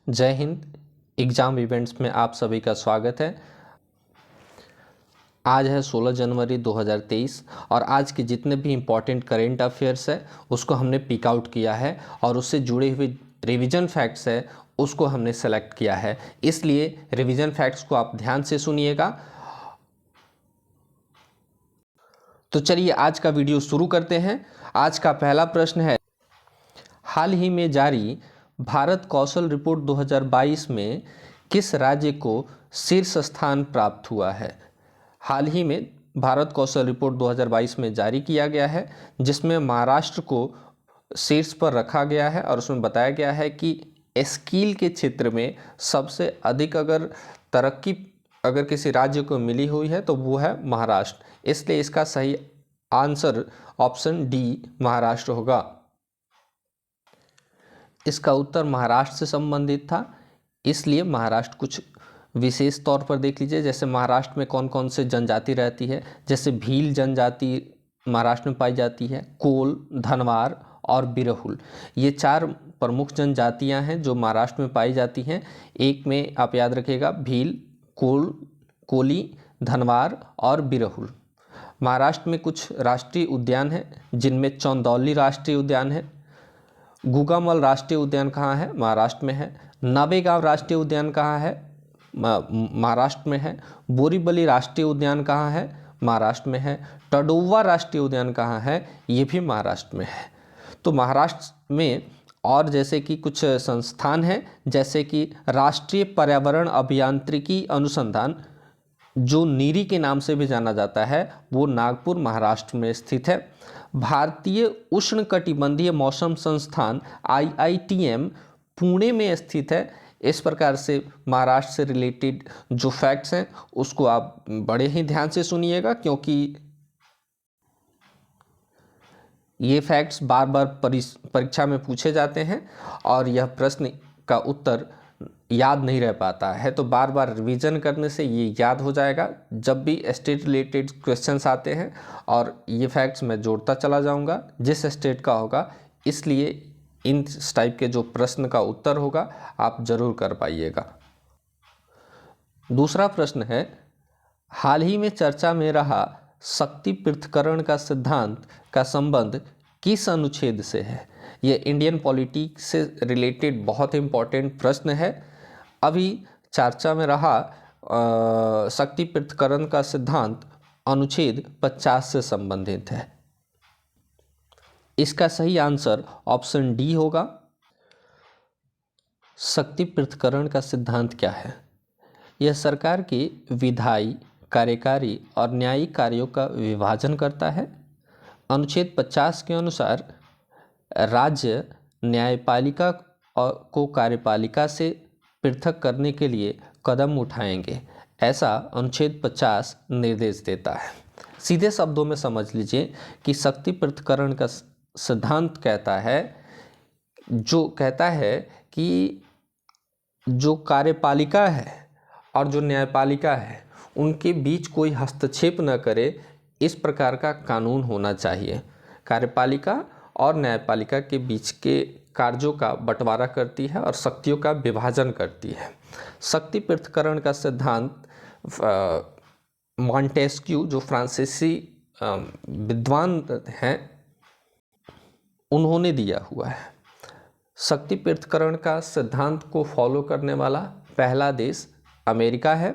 जय Hind. Exam events में आप सभी का स्वागत है। आज है 16 जनवरी 2023 और आज के जितने भी इम्पॉर्टेंट करेंट अफेयर्स है उसको हमने पिक आउट किया है और उससे जुड़े हुए रिवीजन फैक्ट्स है उसको हमने सेलेक्ट किया है। इसलिए रिवीजन फैक्ट्स को आप ध्यान से सुनिएगा। तो चलिए आज का वीडियो शुरू करते हैं। आज का पहला प्रश्न है, हाल ही में जारी भारत कौशल रिपोर्ट 2022 में किस राज्य को शीर्ष स्थान प्राप्त हुआ है। हाल ही में भारत कौशल रिपोर्ट 2022 में जारी किया गया है जिसमें महाराष्ट्र को शीर्ष पर रखा गया है और उसमें बताया गया है कि स्किल के क्षेत्र में सबसे अधिक तरक्की अगर किसी राज्य को मिली हुई है तो वो है महाराष्ट्र। इसलिए इसका सही आंसर ऑप्शन डी महाराष्ट्र होगा। इसका उत्तर महाराष्ट्र से संबंधित था, इसलिए महाराष्ट्र कुछ विशेष तौर पर देख लीजिए। जैसे महाराष्ट्र में कौन कौन से जनजाति रहती है, जैसे भील जनजाति महाराष्ट्र में पाई जाती है, कोल, धनवार और बिरहुल, ये 4 प्रमुख जनजातियां हैं जो महाराष्ट्र में पाई जाती हैं। एक में आप याद रखिएगा, भील, कोल, कोली, धनवार और बिरहुल। महाराष्ट्र में कुछ राष्ट्रीय उद्यान हैं जिनमें चंदौली राष्ट्रीय उद्यान है। गुगामल राष्ट्रीय उद्यान कहाँ है? महाराष्ट्र में है। नवेगांव राष्ट्रीय उद्यान कहाँ है? महाराष्ट्र में है। बोरीवली राष्ट्रीय उद्यान कहाँ है? महाराष्ट्र में है। टडोवा राष्ट्रीय उद्यान कहाँ है? ये भी महाराष्ट्र में है। तो महाराष्ट्र में और जैसे कि कुछ संस्थान हैं, जैसे कि राष्ट्रीय पर्यावरण अभियांत्रिकी अनुसंधान जो नीरी के नाम से भी जाना जाता है, वो नागपुर महाराष्ट्र में स्थित है। भारतीय उष्णकटिबंधीय मौसम संस्थान IITM पुणे में स्थित है। इस प्रकार से महाराष्ट्र से रिलेटेड जो फैक्ट्स हैं उसको आप बड़े ही ध्यान से सुनिएगा, क्योंकि ये फैक्ट्स बार बार परीक्षा में पूछे जाते हैं और यह प्रश्न का उत्तर याद नहीं रह पाता है। तो बार बार रिवीजन करने से ये याद हो जाएगा जब भी स्टेट रिलेटेड क्वेश्चंस आते हैं। और ये फैक्ट्स मैं जोड़ता चला जाऊंगा जिस स्टेट का होगा, इसलिए इन टाइप के जो प्रश्न का उत्तर होगा आप जरूर कर पाइएगा। दूसरा प्रश्न है, हाल ही में चर्चा में रहा शक्ति पृथक्करण का सिद्धांत का संबंध किस अनुच्छेद से है। ये इंडियन पॉलिटिक्स से रिलेटेड बहुत इंपॉर्टेंट प्रश्न है। अभी चर्चा में रहा शक्ति पृथक्करण का सिद्धांत अनुच्छेद 50 से संबंधित है। इसका सही आंसर ऑप्शन डी होगा। शक्ति पृथक्करण का सिद्धांत क्या है? यह सरकार के विधायी, कार्यकारी और न्यायिक कार्यों का विभाजन करता है। अनुच्छेद 50 के अनुसार राज्य न्यायपालिका को कार्यपालिका से पृथक करने के लिए कदम उठाएंगे, ऐसा अनुच्छेद 50 निर्देश देता है। सीधे शब्दों में समझ लीजिए कि शक्ति पृथक्करण का सिद्धांत कहता है कि जो कार्यपालिका है और जो न्यायपालिका है उनके बीच कोई हस्तक्षेप न करे, इस प्रकार का कानून होना चाहिए। कार्यपालिका और न्यायपालिका के बीच के कार्यों का बंटवारा करती है और शक्तियों का विभाजन करती है। शक्ति पृथक्करण का सिद्धांत मॉन्टेस्क्यू जो फ्रांसीसी विद्वान हैं उन्होंने दिया हुआ है। शक्ति पृथक्करण का सिद्धांत को फॉलो करने वाला पहला देश अमेरिका है।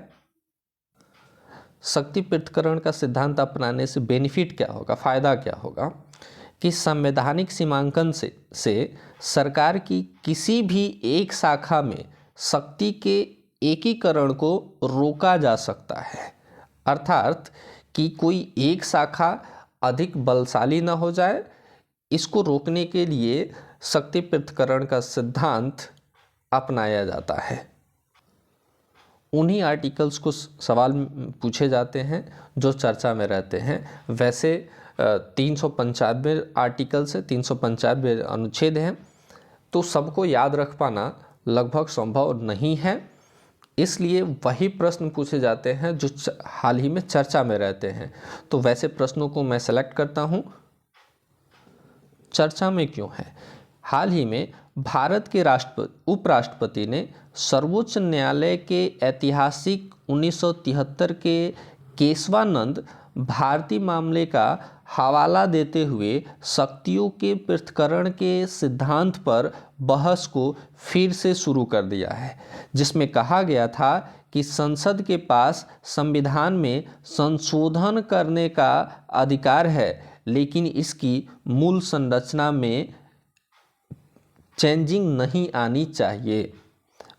शक्ति पृथक्करण का सिद्धांत अपनाने से बेनिफिट क्या होगा, फायदा क्या होगा कि संवैधानिक सीमांकन से सरकार की किसी भी एक शाखा में शक्ति के एकीकरण को रोका जा सकता है। अर्थात कि कोई एक शाखा अधिक बलशाली न हो जाए, इसको रोकने के लिए शक्ति पृथक्करण का सिद्धांत अपनाया जाता है। उन्हीं आर्टिकल्स को सवाल पूछे जाते हैं जो चर्चा में रहते हैं। वैसे 395 आर्टिकल्स है, 395 अनुच्छेद हैं, तो सबको याद रख पाना लगभग संभव नहीं है। इसलिए वही प्रश्न पूछे जाते हैं जो हाल ही में चर्चा में रहते हैं। तो वैसे प्रश्नों को मैं सेलेक्ट करता हूँ। चर्चा में क्यों है? हाल ही में भारत के उपराष्ट्रपति ने सर्वोच्च न्यायालय के ऐतिहासिक 1973 के केशवानंद भारती मामले का हवाला देते हुए शक्तियों के पृथक्करण के सिद्धांत पर बहस को फिर से शुरू कर दिया है, जिसमें कहा गया था कि संसद के पास संविधान में संशोधन करने का अधिकार है, लेकिन इसकी मूल संरचना में चेंजिंग नहीं आनी चाहिए।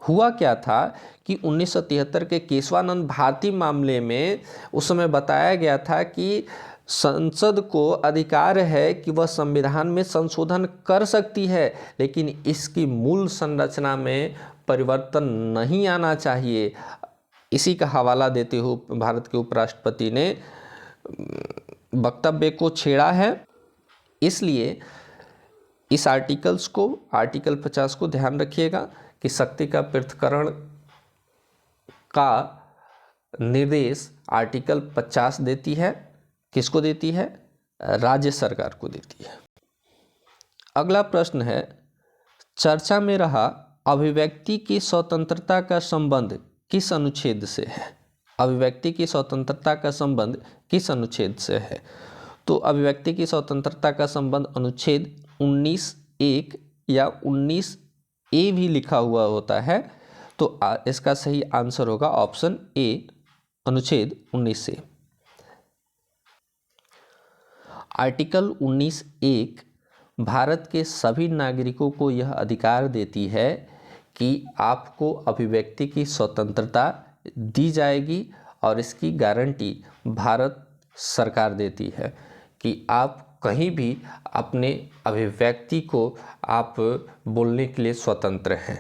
हुआ क्या था कि 1973 के केशवानंद भारती मामले में उस समय बताया गया था कि संसद को अधिकार है कि वह संविधान में संशोधन कर सकती है, लेकिन इसकी मूल संरचना में परिवर्तन नहीं आना चाहिए। इसी का हवाला देते हुए भारत के उपराष्ट्रपति ने वक्तव्य को छेड़ा है। इसलिए इस आर्टिकल 50 को ध्यान रखिएगा कि शक्ति का पृथक्करण का निर्देश आर्टिकल 50 देती है। किसको देती है? राज्य सरकार को देती है। अगला प्रश्न है, चर्चा में रहा अभिव्यक्ति की स्वतंत्रता का संबंध किस अनुच्छेद से है? अभिव्यक्ति की स्वतंत्रता का संबंध किस अनुच्छेद से है? तो अभिव्यक्ति की स्वतंत्रता का संबंध अनुच्छेद 19(1) या 19(a) भी लिखा हुआ होता है, तो इसका सही आंसर होगा ऑप्शन ए, अनुच्छेद 19 से। आर्टिकल 19(1) भारत के सभी नागरिकों को यह अधिकार देती है कि आपको अभिव्यक्ति की स्वतंत्रता दी जाएगी, और इसकी गारंटी भारत सरकार देती है कि आप कहीं भी अपने अभिव्यक्ति को आप बोलने के लिए स्वतंत्र हैं।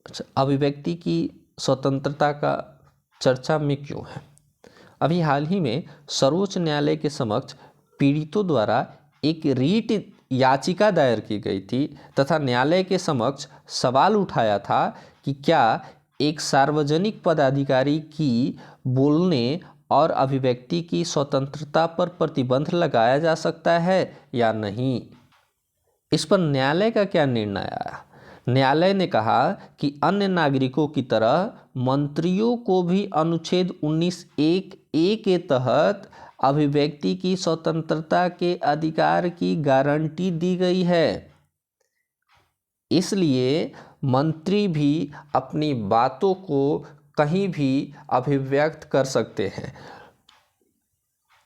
अच्छा, अभिव्यक्ति की स्वतंत्रता का चर्चा में क्यों है? अभी हाल ही में सर्वोच्च न्यायालय के समक्ष पीड़ितों द्वारा एक रीट याचिका दायर की गई थी तथा न्यायालय के समक्ष सवाल उठाया था कि क्या एक सार्वजनिक पदाधिकारी की बोलने और अभिव्यक्ति की स्वतंत्रता पर प्रतिबंध लगाया जा सकता है या नहीं। इस पर न्यायालय का क्या निर्णय आया? न्यायालय ने कहा कि अन्य नागरिकों की तरह मंत्रियों को भी अनुच्छेद 19(1)(a) के तहत अभिव्यक्ति की स्वतंत्रता के अधिकार की गारंटी दी गई है। इसलिए मंत्री भी अपनी बातों को कहीं भी अभिव्यक्त कर सकते हैं।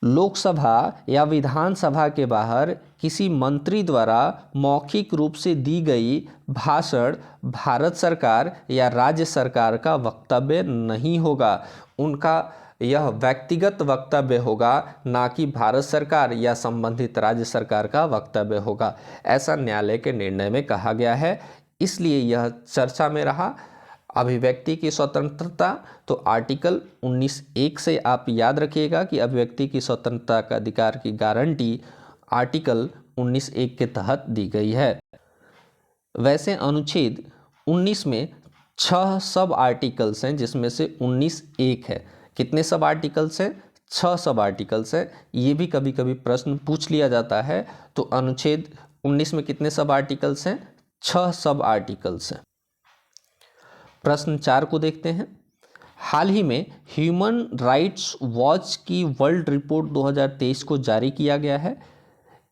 लोकसभा या विधानसभा के बाहर किसी मंत्री द्वारा मौखिक रूप से दी गई भाषण भारत सरकार या राज्य सरकार का वक्तव्य नहीं होगा। उनका यह व्यक्तिगत वक्तव्य होगा, ना कि भारत सरकार या संबंधित राज्य सरकार का वक्तव्य होगा। ऐसा न्यायालय के निर्णय में कहा गया है। इसलिए यह चर्चा में रहा अभिव्यक्ति की स्वतंत्रता। तो आर्टिकल 19(1) से आप याद रखिएगा कि अभिव्यक्ति की स्वतंत्रता का अधिकार की गारंटी आर्टिकल 19(1) के तहत दी गई है। वैसे अनुच्छेद 19 में 6 सब आर्टिकल्स हैं, जिसमें से 19(1) है। कितने सब आर्टिकल्स हैं? 6 सब आर्टिकल्स हैं। ये भी कभी कभी प्रश्न पूछ लिया जाता है। तो अनुच्छेद 19 में कितने सब आर्टिकल्स हैं? 6 सब आर्टिकल्स हैं। प्रश्न 4 को देखते हैं। हाल ही में ह्यूमन राइट्स वॉच की वर्ल्ड रिपोर्ट 2023 को जारी किया गया है।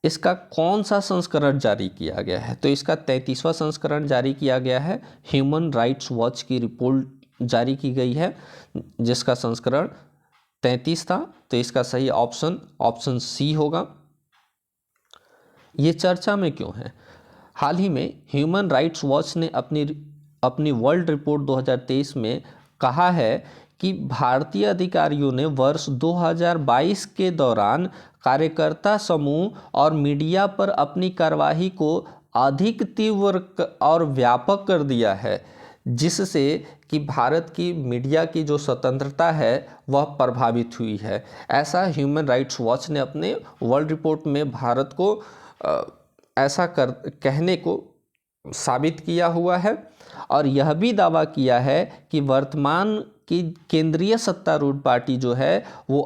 इसका कौन सा संस्करण जारी किया गया है? तो इसका 33वां संस्करण जारी किया गया है। ह्यूमन राइट्स वॉच की रिपोर्ट जारी की गई है, जिसका संस्करण 33 था। तो इसका सही ऑप्शन सी होगा। ये चर्चा में क्यों है? हाल ही में ह्यूमन राइट्स वॉच ने अपनी वर्ल्ड रिपोर्ट 2023 में कहा है कि भारतीय अधिकारियों ने वर्ष 2022 के दौरान कार्यकर्ता समूह और मीडिया पर अपनी कार्यवाही को अधिक तीव्र और व्यापक कर दिया है, जिससे कि भारत की मीडिया की जो स्वतंत्रता है वह प्रभावित हुई है। ऐसा ह्यूमन राइट्स वॉच ने अपने वर्ल्ड रिपोर्ट में भारत को ऐसा कहने को साबित किया हुआ है, और यह भी दावा किया है कि वर्तमान की केंद्रीय सत्तारूढ़ पार्टी जो है वो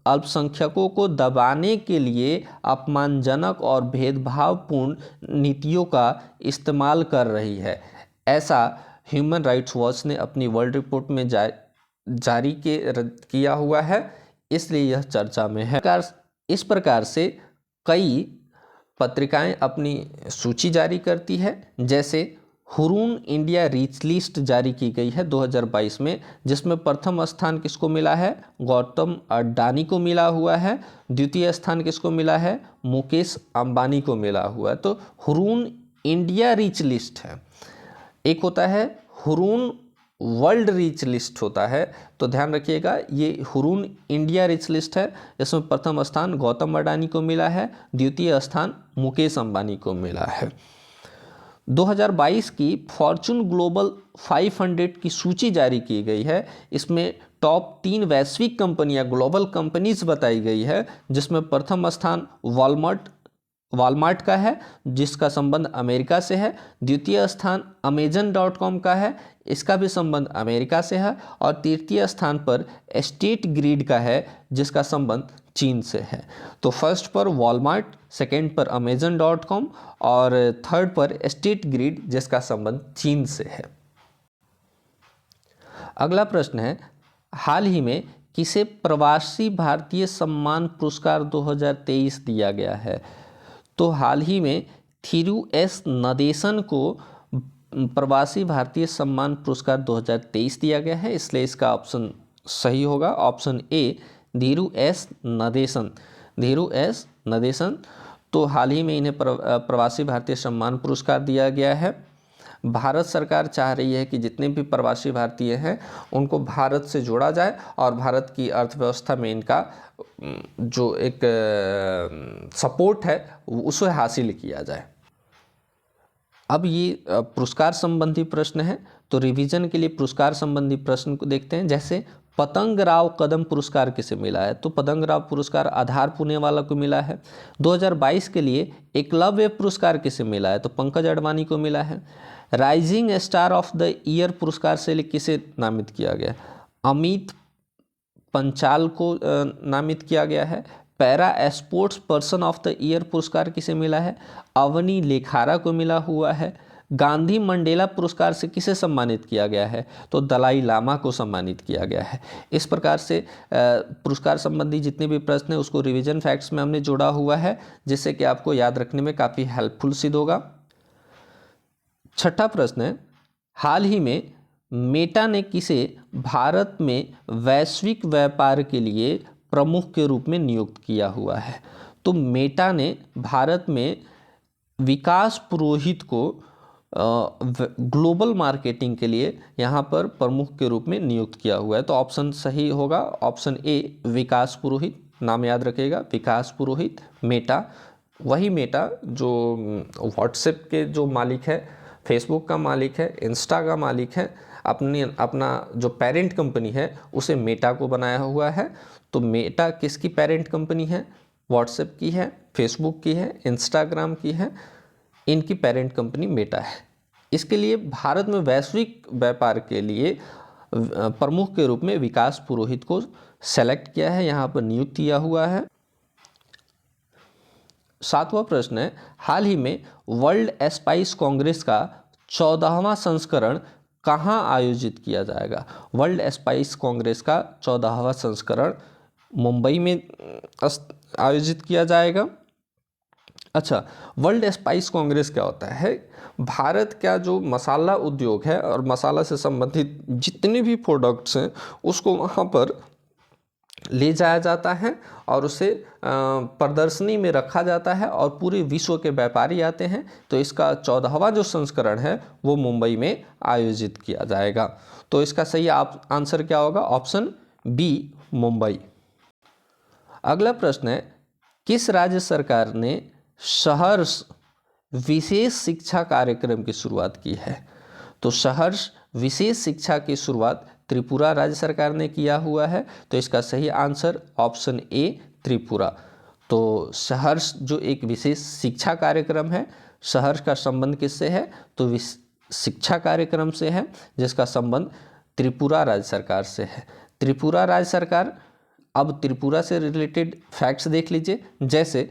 अल्पसंख्यकों को दबाने के लिए अपमानजनक और भेदभावपूर्ण नीतियों का इस्तेमाल कर रही है, ऐसा ह्यूमन राइट्स वॉच ने अपनी वर्ल्ड रिपोर्ट में जारी किया हुआ है, इसलिए यह चर्चा में है। इस प्रकार से कई पत्रिकाएं अपनी सूची जारी करती है, जैसे हुरून इंडिया रीच लिस्ट जारी की गई है 2022 में, जिसमें प्रथम स्थान किसको मिला है? गौतम अडानी को मिला हुआ है। द्वितीय स्थान किसको मिला है? मुकेश अंबानी को मिला हुआ है। तो हुरून इंडिया रीच लिस्ट है। एक होता है हुरून वर्ल्ड रीच लिस्ट होता है, तो ध्यान रखिएगा ये हुरून इंडिया रीच लिस्ट है। इसमें प्रथम स्थान गौतम अडानी को मिला है, द्वितीय स्थान मुकेश अंबानी को मिला है। 2022 की फॉर्चून ग्लोबल 500 की सूची जारी की गई है। इसमें टॉप 3 वैश्विक कंपनियां, ग्लोबल कंपनीज बताई गई है, जिसमें प्रथम स्थान वॉलमार्ट का है, जिसका संबंध अमेरिका से है। द्वितीय स्थान Amazon.com का है, इसका भी संबंध अमेरिका से है। और तृतीय स्थान पर स्टेट ग्रिड का है, जिसका संबंध चीन से है। तो फर्स्ट पर वॉलमार्ट, सेकेंड पर Amazon.com और थर्ड पर स्टेट ग्रिड, जिसका संबंध चीन से है। अगला प्रश्न है, हाल ही में किसे प्रवासी भारतीय सम्मान पुरस्कार 2023 दिया गया है? तो हाल ही में थिरू एस नदेसन को प्रवासी भारतीय सम्मान पुरस्कार 2023 दिया गया है, इसलिए इसका ऑप्शन सही होगा option A, Dhiru S Nadesan. Dhiru S Nadesan, तो हाल ही में इन्हें प्रवासी भारतीय सम्मान पुरस्कार दिया गया है। भारत सरकार चाह रही है कि जितने भी प्रवासी भारतीय हैं उनको भारत से जोड़ा जाए और भारत की अर्थव्यवस्था में इनका जो एक सपोर्ट है उसे हासिल किया जाए। अब ये पुरस्कार संबंधी प्रश्न है, तो रिवीजन के लिए पुरस्कार संबंधी प्रश्न को देखते हैं। जैसे पतंगराव कदम पुरस्कार किसे मिला है? तो पतंगराव पुरस्कार आधार पुणेवाला को मिला है। 2022 के लिए एकलव्य पुरस्कार किसे मिला है? तो पंकज अडवाणी को मिला है। Rising star of the year पुरस्कार से किसे नामित किया गया? अमित पंचाल को नामित किया गया है। Para sports person of the year पुरस्कार किसे मिला है? अवनी लेखारा को मिला हुआ है। गांधी मंडेला पुरस्कार से किसे सम्मानित किया गया है? तो दलाई लामा को सम्मानित किया गया है। इस प्रकार से पुरस्कार संबंधी जितने भी प्रश्न हैं उसको रिवीजन फैक्ट्स में हमने जोड़ा हुआ है, जिससे कि आपको याद रखने में काफ़ी हेल्पफुल सिद्ध होगा। छठा प्रश्न है, हाल ही में मेटा ने किसे भारत में वैश्विक व्यापार के लिए प्रमुख के रूप में नियुक्त किया हुआ है? तो मेटा ने भारत में विकास पुरोहित को ग्लोबल मार्केटिंग के लिए यहाँ पर प्रमुख के रूप में नियुक्त किया हुआ है। तो ऑप्शन सही होगा ऑप्शन ए, विकास पुरोहित। नाम याद रखिएगा, विकास पुरोहित। मेटा, वही मेटा जो व्हाट्सएप के जो मालिक है, फेसबुक का मालिक है, इंस्टा का मालिक है, अपना जो पेरेंट कंपनी है उसे मेटा को बनाया हुआ है। तो मेटा किसकी पेरेंट कंपनी है? व्हाट्सएप की है, फेसबुक की है, इंस्टाग्राम की है, इनकी पेरेंट कंपनी मेटा है। इसके लिए भारत में वैश्विक व्यापार के लिए प्रमुख के रूप में विकास पुरोहित को सेलेक्ट किया है, यहाँ पर नियुक्त किया हुआ है। सातवां प्रश्न है, हाल ही में वर्ल्ड स्पाइस कांग्रेस का 14वां संस्करण कहाँ आयोजित किया जाएगा? वर्ल्ड स्पाइस कांग्रेस का 14वां संस्करण मुंबई में आयोजित किया जाएगा। अच्छा, वर्ल्ड स्पाइस कांग्रेस क्या होता है? भारत का जो मसाला उद्योग है और मसाला से संबंधित जितने भी प्रोडक्ट्स हैं उसको वहाँ पर ले जाया जाता है और उसे प्रदर्शनी में रखा जाता है और पूरे विश्व के व्यापारी आते हैं। तो इसका 14वां जो संस्करण है वो मुंबई में आयोजित किया जाएगा। तो इसका सही आंसर क्या होगा? Option B, Mumbai. अगला प्रश्न है, किस राज्य सरकार ने सहर्ष विशेष शिक्षा कार्यक्रम की शुरुआत की है? तो सहर्ष विशेष शिक्षा की शुरुआत त्रिपुरा राज्य सरकार ने किया हुआ है। तो इसका सही आंसर ऑप्शन ए, त्रिपुरा। तो सहर्ष जो एक विशेष शिक्षा कार्यक्रम है, सहर्ष का संबंध किससे है? तो शिक्षा कार्यक्रम से है, जिसका संबंध त्रिपुरा राज्य सरकार से है। त्रिपुरा राज्य सरकार अब त्रिपुरा से रिलेटेड फैक्ट्स देख लीजिए। जैसे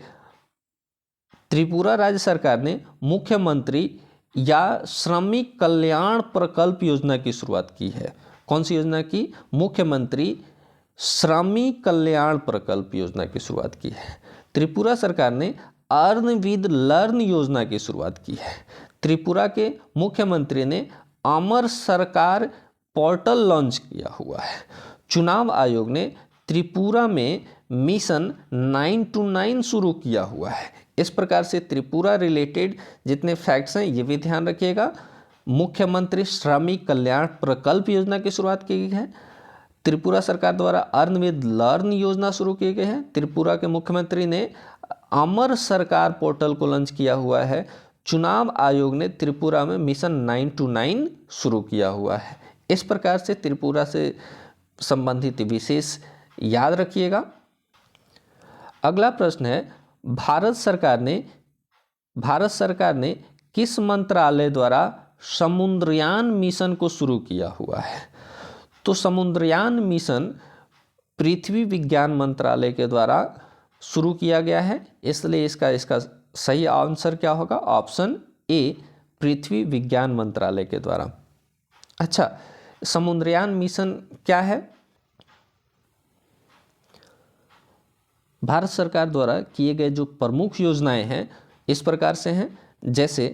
त्रिपुरा राज्य सरकार ने मुख्यमंत्री या श्रमिक कल्याण प्रकल्प योजना की शुरुआत की है। कौन सी योजना की? मुख्यमंत्री श्रमिक कल्याण प्रकल्प योजना की शुरुआत की है। त्रिपुरा सरकार ने अर्न विद लर्न योजना की शुरुआत की है। त्रिपुरा के मुख्यमंत्री ने अमर सरकार पोर्टल लॉन्च किया हुआ है। चुनाव आयोग ने त्रिपुरा में मिशन 9 to 9 शुरू किया हुआ है। इस प्रकार से त्रिपुरा रिलेटेड जितने फैक्ट्स हैं ये भी ध्यान रखिएगा। मुख्यमंत्री श्रमिक कल्याण प्रकल्प योजना की शुरुआत की गई है। त्रिपुरा सरकार द्वारा अर्न विद लर्न योजना शुरू की गई है। त्रिपुरा के मुख्यमंत्री ने अमर सरकार पोर्टल को लॉन्च किया हुआ है। चुनाव आयोग ने त्रिपुरा में मिशन 9 to 9 शुरू किया हुआ है। इस प्रकार से त्रिपुरा से संबंधित विशेष याद रखिएगा। अगला प्रश्न है, भारत सरकार ने किस मंत्रालय द्वारा समुद्रयान मिशन को शुरू किया हुआ है? तो समुद्रयान मिशन पृथ्वी विज्ञान मंत्रालय के द्वारा शुरू किया गया है, इसलिए इसका सही आंसर क्या होगा? ऑप्शन ए, पृथ्वी विज्ञान मंत्रालय के द्वारा। अच्छा, समुद्रयान मिशन क्या है? भारत सरकार द्वारा किए गए जो प्रमुख योजनाएं हैं इस प्रकार से हैं। जैसे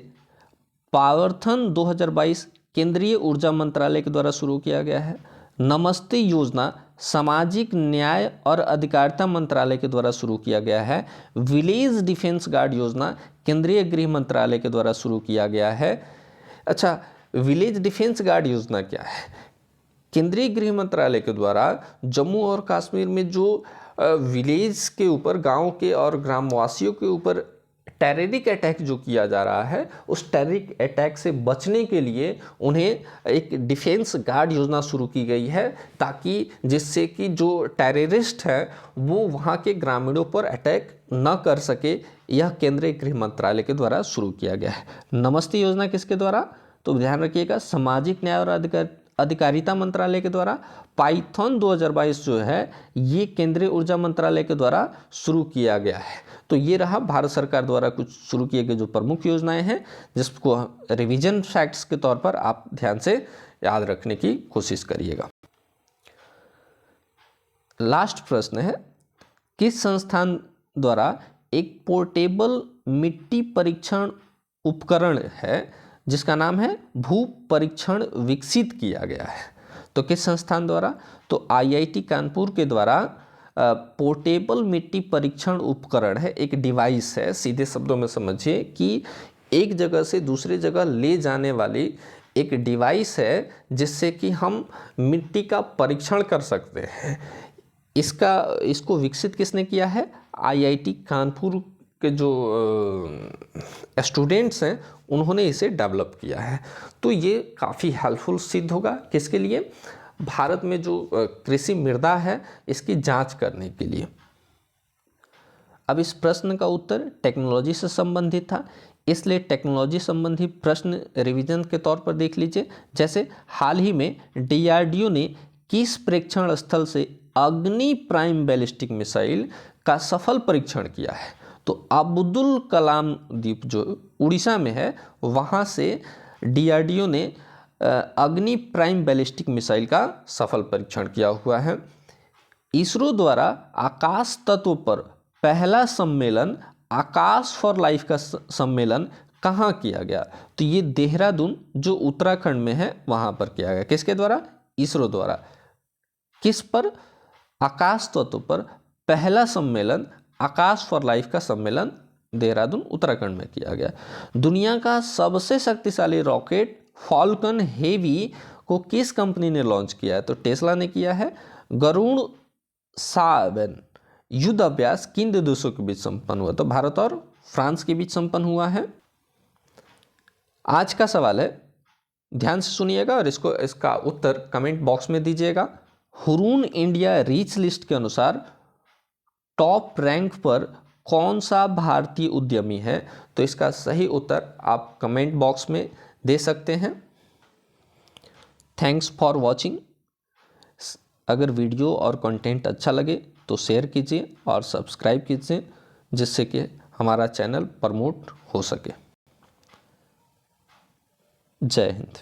पावरथन 2022 केंद्रीय ऊर्जा मंत्रालय के द्वारा शुरू किया गया है। नमस्ते योजना सामाजिक न्याय और अधिकारिता मंत्रालय के द्वारा शुरू किया गया है। विलेज डिफेंस गार्ड योजना केंद्रीय गृह मंत्रालय के द्वारा शुरू किया गया है। अच्छा, विलेज डिफेंस गार्ड योजना क्या है? केंद्रीय गृह मंत्रालय के द्वारा जम्मू और कश्मीर में जो विलेज के ऊपर, गांव के और ग्रामवासियों के ऊपर टेररिक अटैक जो किया जा रहा है, उस टेररिक अटैक से बचने के लिए उन्हें एक डिफेंस गार्ड योजना शुरू की गई है, ताकि जिससे कि जो टेररिस्ट हैं वो वहाँ के ग्रामीणों पर अटैक न कर सके। यह केंद्रीय गृह मंत्रालय के द्वारा शुरू किया गया है। नमस्ते योजना किसके द्वारा? तो ध्यान रखिएगा, सामाजिक न्याय और अधिकारिता मंत्रालय के द्वारा। पाइथन 2022 जो है ये केंद्रीय ऊर्जा मंत्रालय के द्वारा शुरू किया गया है। तो ये रहा भारत सरकार द्वारा कुछ शुरू किए गए जो प्रमुख योजनाएं हैं, जिसको रिवीजन फैक्ट्स के तौर पर आप ध्यान से याद रखने की कोशिश करिएगा। लास्ट प्रश्न है, किस संस्थान द्वारा एक पोर्टेबल मिट्टी परीक्षण उपकरण है जिसका नाम है भू परीक्षण विकसित किया गया है? तो किस संस्थान द्वारा? तो IIT कानपुर के द्वारा पोर्टेबल मिट्टी परीक्षण उपकरण है, एक डिवाइस है। सीधे शब्दों में समझिए कि एक जगह से दूसरी जगह ले जाने वाली एक डिवाइस है जिससे कि हम मिट्टी का परीक्षण कर सकते हैं। इसको विकसित किसने किया है? IIT कानपुर के जो स्टूडेंट्स हैं उन्होंने इसे डेवलप किया है। तो ये काफ़ी हेल्पफुल सिद्ध होगा किसके लिए? भारत में जो कृषि मृदा है इसकी जांच करने के लिए। अब इस प्रश्न का उत्तर टेक्नोलॉजी से संबंधित था, इसलिए टेक्नोलॉजी संबंधी प्रश्न रिवीजन के तौर पर देख लीजिए। जैसे हाल ही में DRDO ने किस प्रेक्षण स्थल से अग्नि प्राइम बैलिस्टिक मिसाइल का सफल परीक्षण किया है? तो अब्दुल कलाम द्वीप जो उड़ीसा में है वहाँ से DRDO ने अग्नि प्राइम बैलिस्टिक मिसाइल का सफल परीक्षण किया हुआ है। इसरो द्वारा आकाश तत्व पर पहला सम्मेलन आकाश फॉर लाइफ का सम्मेलन कहाँ किया गया? तो ये देहरादून जो उत्तराखंड में है वहाँ पर किया गया। किसके द्वारा? इसरो द्वारा। किस पर? आकाश तत्व पर पहला सम्मेलन आकाश फॉर लाइफ का सम्मेलन देहरादून उत्तराखंड में किया गया। दुनिया का सबसे शक्तिशाली रॉकेट फॉल्कन हेवी को किस कंपनी ने लॉन्च किया है? तो टेस्ला ने किया है। गरुड़ 7 युद्ध अभ्यास किन दो देशों के बीच संपन्न हुआ? तो भारत और फ्रांस के बीच संपन्न हुआ है। आज का सवाल है, ध्यान से सुनिएगा और इसका उत्तर कमेंट बॉक्स में दीजिएगा। हुरून इंडिया रीच लिस्ट के अनुसार टॉप रैंक पर कौन सा भारतीय उद्यमी है? तो इसका सही उत्तर आप कमेंट बॉक्स में दे सकते हैं। Thanks for watching. अगर वीडियो और कंटेंट अच्छा लगे तो शेयर कीजिए और सब्सक्राइब कीजिए, जिससे कि हमारा चैनल प्रमोट हो सके। जय हिंद।